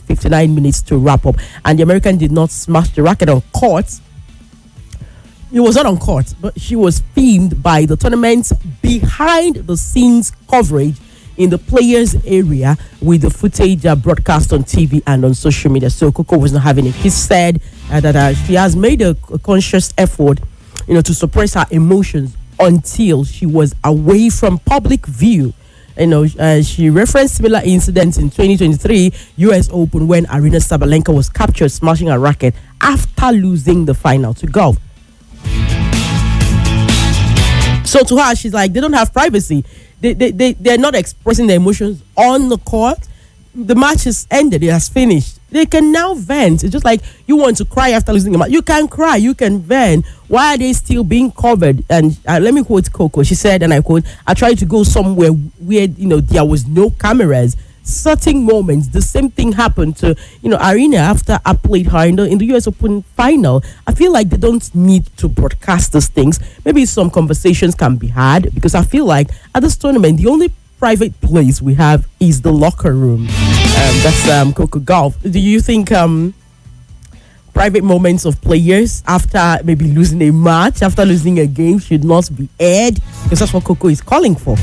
59 minutes to wrap up. And the American did not smash the racket on court. It was not on court, but she was filmed by the tournament's behind the scenes coverage in the players area with the footage broadcast on TV and on social media. So Coco was not having it. He said that she has made a conscious effort, to suppress her emotions until she was away from public view. She referenced similar incidents in 2023 US Open when Aryna Sabalenka was captured smashing a racket after losing the final to golf. So to her, she's like, they don't have privacy. They're not expressing their emotions on the court. The match is ended. It has finished. They can now vent. It's just like you want to cry after losing a match. You can cry. You can vent. Why are they still being covered? And let me quote Coco. She said, and I quote, I tried to go somewhere where, there was no cameras. Certain moments, the same thing happened to, Aryna after I played her in the US Open final. I feel like they don't need to broadcast these things. Maybe some conversations can be had, because I feel like at this tournament, the only private place we have is the locker room. That's Coco Golf. Do you think private moments of players after maybe losing a match, after losing a game, should not be aired? Because that's what Coco is calling for.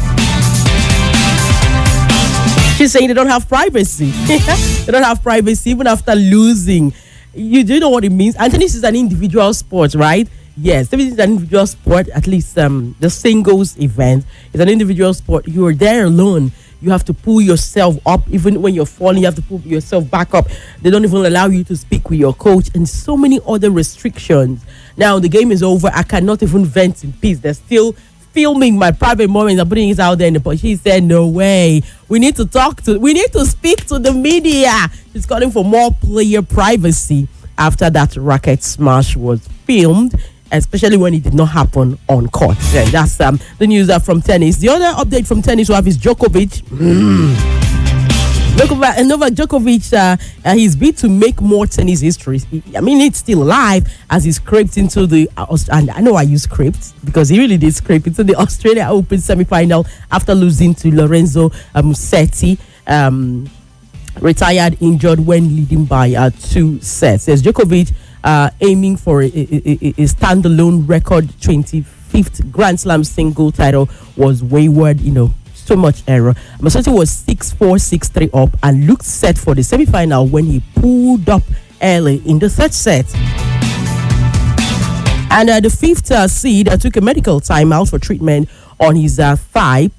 She's saying they don't have privacy. They don't have privacy even after losing. You do know what it means? And tennis is an individual sport, right? Yes, tennis is an individual sport. At least the singles event is an individual sport. You are there alone. You have to pull yourself up. Even when you're falling, you have to pull yourself back up. They don't even allow you to speak with your coach, and so many other restrictions. Now the game is over. I cannot even vent in peace. They're still filming my private moments and putting it out there but she said, no way. We need to speak to the media. She's calling for more player privacy after that racket smash was filmed, especially when it did not happen on court. Yeah, that's the news from tennis. The other update from tennis we have is Djokovic. Novak Djokovic, he's bid to make more tennis history. It's still alive as he scraped into the, and I know I use scraped because he really did scrape into the Australia Open semi-final after losing to Lorenzo Musetti, retired injured when leading by 2 sets. There's Djokovic aiming for a standalone record 25th Grand Slam single title was wayward, so much error. Musetti was 6-4, 6-3 up and looked set for the semi-final when he pulled up early in the third set. And the fifth seed took a medical timeout for treatment on his thigh,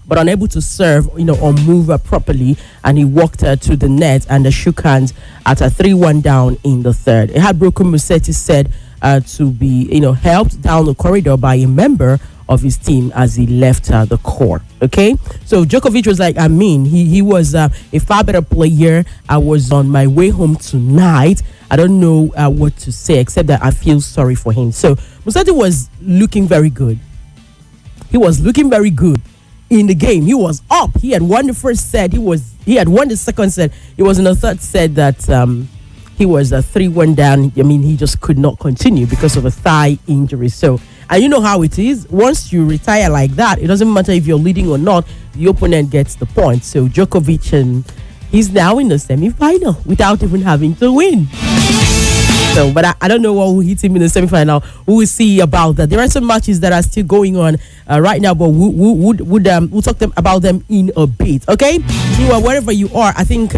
but unable to serve, or move properly. And he walked to the net and shook hands at a 3-1 down in the third. A heartbroken Musetti said to be, helped down the corridor by a member of his team as he left the court. Okay, so Djokovic was like, he was a far better player. I was on my way home tonight. I don't know what to say except that I feel sorry for him. So Musetti was looking very good. He was looking very good in the game. He was up. He had won the first set. He had won the second set. It was in the third set that he was 3-1 down. He just could not continue because of a thigh injury. So, and you know how it is. Once you retire like that, it doesn't matter if you're leading or not. The opponent gets the point. So Djokovic, he's now in the semi-final without even having to win. So, but I don't know what will hit him in the semi-final. We will see about that. There are some matches that are still going on right now, but we'll talk about them in a bit. Okay, wherever you are, I think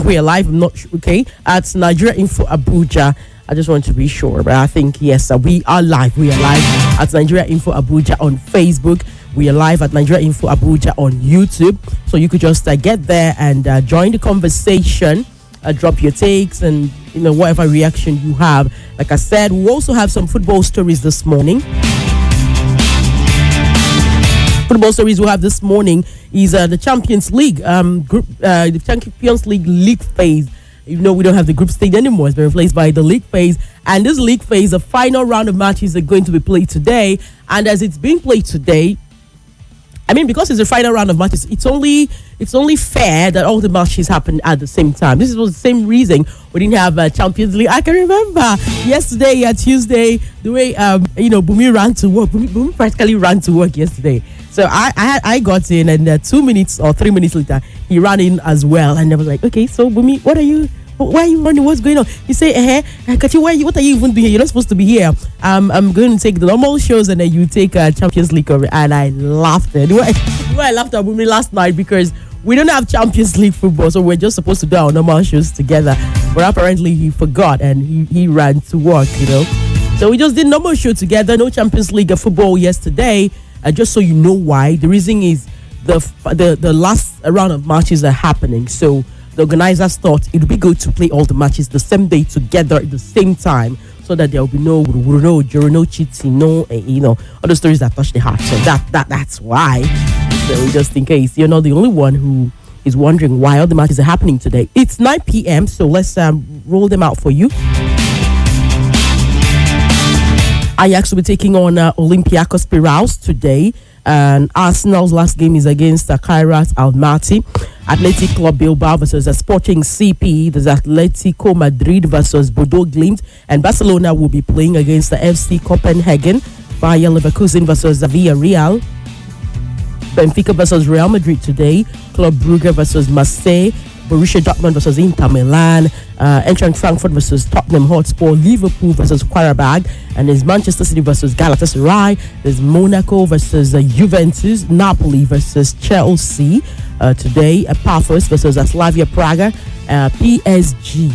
we are live. I'm not sure. Okay, at Nigeria Info Abuja. I just want to be sure, but I think yes, we are live. We are live at Nigeria Info Abuja on Facebook. We are live at Nigeria Info Abuja on YouTube. So you could just get there and join the conversation. Drop your takes and whatever reaction you have. Like I said, we also have some football stories this morning. Football stories we have this morning is the Champions League the Champions League phase. We don't have the group stage anymore. It's been replaced by the league phase. And this league phase, the final round of matches are going to be played today. And as it's being played today, because it's the final round of matches, it's only it's only fair that all the matches happen at the same time. This was the same reason we didn't have Champions League. I can remember yesterday, Tuesday, the way Bumi ran to work. Bumi practically ran to work yesterday. So I got in, and 2 minutes or 3 minutes later, he ran in as well. And I was like, okay, so Bumi, why are you running? What's going on? You say, Kachi, what are you even doing here? You're not supposed to be here. I'm going to take the normal shows, and then you take Champions League over. And I laughed. I laughed at Bumi last night because we don't have Champions League football, so we're just supposed to do our normal shows together. But apparently he forgot, and he ran to work, So we just did normal show together. No Champions League football yesterday. Just so you know why. The reason is the last round of matches are happening. So the organizers thought it would be good to play all the matches the same day together at the same time, so that there will be no cheating, all the stories that touch the heart. So that's why. So just in case you're not the only one who is wondering why all the matches are happening today. It's 9 p.m. So let's roll them out for you. Ajax will be taking on Olympiacos Piraeus today. And Arsenal's last game is against Kairat Almaty. Athletic Club Bilbao versus Sporting CP. There's Atletico Madrid versus Bodo Glimt. And Barcelona will be playing against the FC Copenhagen. Bayer Leverkusen versus Villarreal. Benfica versus Real Madrid today. Club Brugge versus Marseille. Borussia Dortmund versus Inter Milan, Eintracht Frankfurt versus Tottenham Hotspur, Liverpool versus Qarabag, and there's Manchester City versus Galatasaray. There's Monaco versus Juventus, Napoli versus Chelsea today, Paphos versus Slavia Praga, PSG,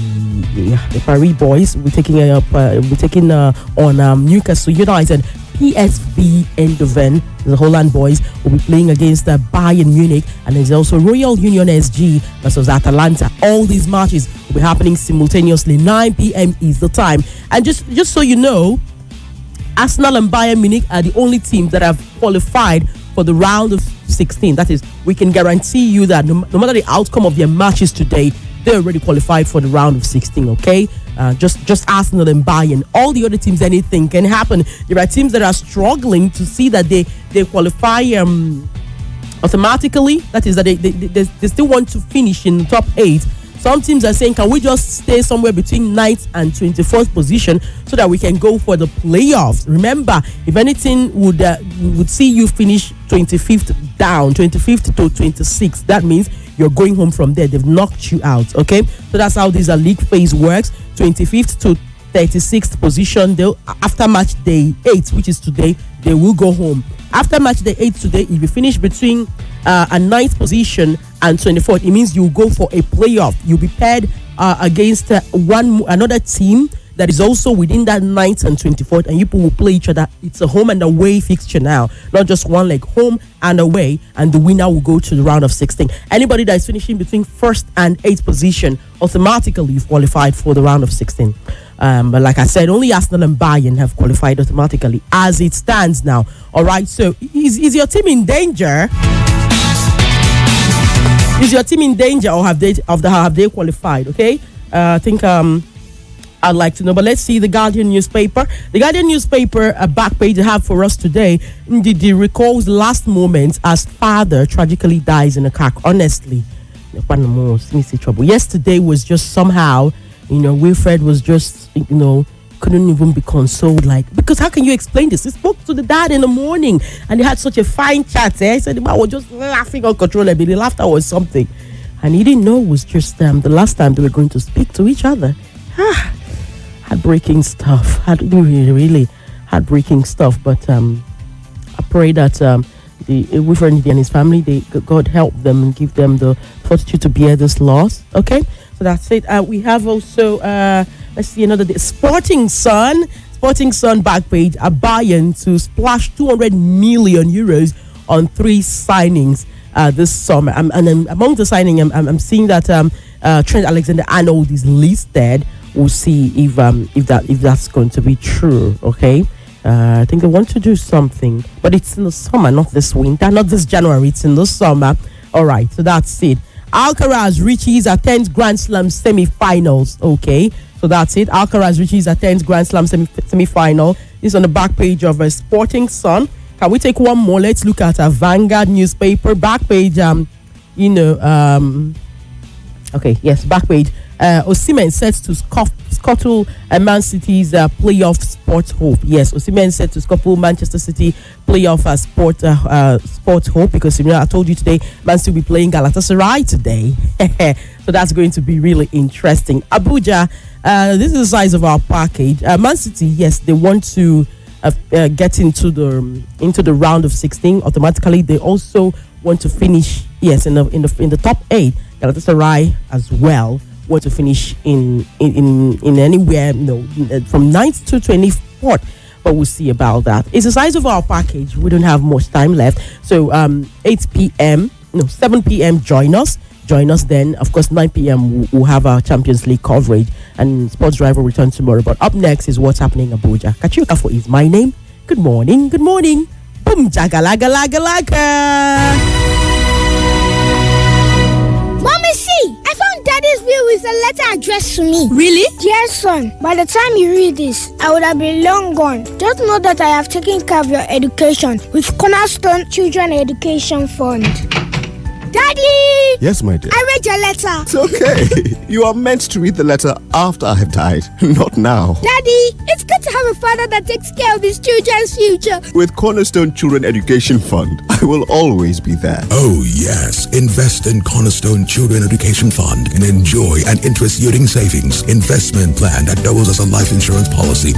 the Paris boys. We're taking on Newcastle United. PSV Eindhoven, the Holland boys, will be playing against Bayern Munich, and there's also Royal Union SG versus Atalanta. All these matches will be happening simultaneously. 9 p.m. is the time. And just so you know, Arsenal and Bayern Munich are the only teams that have qualified for the round of 16. That is, we can guarantee you that no matter the outcome of their matches today, they already qualified for the round of 16, okay? Just Arsenal and Bayern. All the other teams, anything can happen. There are teams that are struggling to see that they qualify automatically. That is, that they still want to finish in the top 8. Some teams are saying, can we just stay somewhere between 9th and 24th position so that we can go for the playoffs? Remember, if anything, we would see you finish 25th down, 25th to 26th. That means you're going home from there. They've knocked you out, okay? So that's how this league phase works. 25th to 36th position. After match day 8, which is today, they will go home. After match day 8 today, if you finish between a 9th position and 24th, it means you go for a playoff. You'll be paired against another team that is also within that 9th and 24th, and you people will play each other. It's a home and away fixture now, not just one leg, home and away, and the winner will go to the round of 16. Anybody that is finishing between 1st and 8th position automatically qualified for the round of 16. But like I said, only Arsenal and Bayern have qualified automatically as it stands now. All right, so is your team in danger? Is your team in danger, or have they qualified? Okay, I think I'd like to know. But let's see the Guardian newspaper. The Guardian newspaper back page they have for us today. Ndidi recalls last moments as father tragically dies in a car. Honestly, trouble. Yesterday was just somehow, Wilfred was just, couldn't even be consoled. Because how can you explain this? He spoke to the dad in the morning and they had such a fine chat. He said the man was just laughing uncontrollably. The laughter was something. And he didn't know it was just the last time they were going to speak to each other. Heartbreaking stuff. Really heartbreaking stuff. But I pray that Wilfred and his family, God help them and give them the fortitude to bear this loss. Okay, so that's it. We have also let's see another day. Sporting Sun back page. A Bayern to splash 200 million euros on 3 signings this summer. And among the signing, I'm seeing that Trent Alexander-Arnold is listed. We'll see if that's going to be true. Okay, I think they want to do something, but it's in the summer, not this winter, not this January. It's in the summer. All right, so that's it. Alcaraz reaches a 10th Grand Slam semi-finals. Okay, so that's it. Alcaraz reaches a 10th Grand Slam semi-final. This is on the back page of a Sporting Sun. Can we take one more? Let's look at a Vanguard newspaper back page. Okay, yes, back page. Osimhen set to scuttle Man City's playoff sport hope. Yes, Osimhen set to scuttle Manchester City playoff sport hope, because I told you today Man City will be playing Galatasaray today. So that's going to be really interesting. Abuja, this is the size of our package. Man City, yes, they want to get into the round of 16 automatically. They also want to finish, yes, in the top 8. Galatasaray as well want to finish in anywhere, from 9th to 24th, but we'll see about that. It's the size of our package. We don't have much time left, so 7 p.m. join us then. Of course, 9 p.m. we'll have our Champions League coverage, and Sports Drive will return tomorrow. But up next is what's happening in Abuja. Kachi is my name. Good morning. Boom jagalaga. Mommy, see, I found Daddy's will with a letter addressed to me. Really? Dear son, by the time you read this, I would have been long gone. Just know that I have taken care of your education with Cornerstone Children Education Fund. Daddy! Yes, my dear. I read your letter. It's okay. You are meant to read the letter after I have died, not now. Daddy, it's good to have a father that takes care of his children's future. With Cornerstone Children Education Fund, I will always be there. Oh, yes. Invest in Cornerstone Children Education Fund and enjoy an interest-yielding savings investment plan that doubles as a life insurance policy.